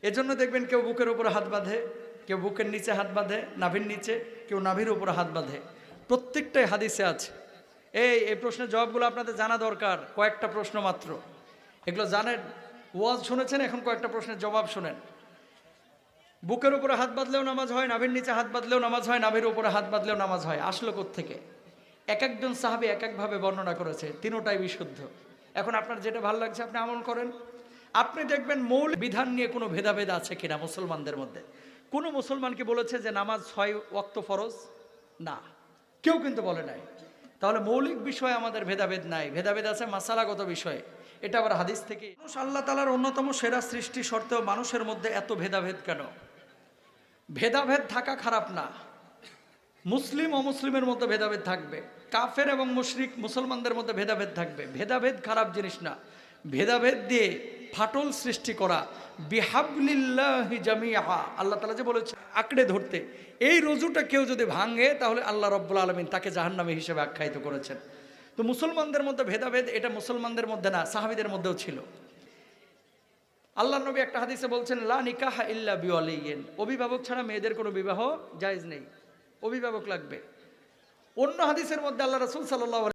এজন্য দেখবেন কেউ বুকের উপরে হাত বাঁধে, কেউ বুকের নিচে হাত বাঁধে, নাভির নিচে, কেউ নাভির উপরে হাত বাঁধে। প্রত্যেকটাই হাদিসে আছে। এই প্রশ্নের জবাবগুলো আপনাদের জানা দরকার। কয়েকটা প্রশ্ন মাত্র, এগুলো জানেন। ওয়াজ শুনেছেন, এখন কয়েকটা প্রশ্নের জবাব শুনেন। বুকের উপরে হাত বাঁধলেও নামাজ হয়, নাভির নিচে হাত বাঁধলেও নামাজ হয়, নাভির উপরে হাত বাঁধলেও নামাজ হয়। আসলো কোত্থেকে? এক একজন সাহাবী এক একভাবে বর্ণনা করেছে, তিনোটাই বিশুদ্ধ। এখন আপনার যেটা ভালো লাগছে আপনি আমল করেন। আপনি দেখবেন মৌলিক বিধান নিয়ে কোনো ভেদাভেদ আছে কিনা মুসলমানদের মধ্যে। কোনো মুসলমান কি বলেছে যে নামাজ 6 ওয়াক্ত ফরজ? না, কেউ কিন্তু বলে নাই। তাহলে মৌলিক বিষয়ে আমাদের ভেদাভেদ নাই, ভেদাভেদ আছে মাসালাগত বিষয়ে। এটা আবার হাদিস থেকে। মানুষ আল্লাহ তাআলার অন্যতম সেরা সৃষ্টি সত্ত্বেও মানুষের মধ্যে এত ভেদাভেদ কেন? ভেদাভেদ থাকা খারাপ না। মুসলিম অমুসলিমের মধ্যে ভেদাভেদ থাকবে, কাফের এবং মুশরিক মুসলমানদের মধ্যে ভেদাভেদ থাকবে। ভেদাভেদ খারাপ জিনিস না। ভেদাভেদ দিয়ে ফাটল সৃষ্টি করা, বিহাবলিল্লাহি জামিআ, আল্লাহ তাআলা যে বলেছে আঁকড়ে ধরতে, এই রজ্জুটা কেউ যদি ভাঙে তাহলে আল্লাহ রাব্বুল আলামিন তাকে জাহান্নামী হিসেবে আখ্যায়িত করেছেন। তো মুসলমানদের মধ্যে ভেদাভেদ, এটা মুসলমানদের মধ্যে না, সাহাবীদের মধ্যেও ছিল। আল্লাহর নবী একটা হাদিসে বলছেন, লা নিকাহা ইল্লা বিওয়ালিয়্যিন, অভিভাবক ছাড়া মেয়েদের কোনো বিবাহ জায়েজ নেই, অভিভাবক লাগবে। অন্য হাদিসের মধ্যে আল্লাহ রাসূল সাল্লাল্লাহু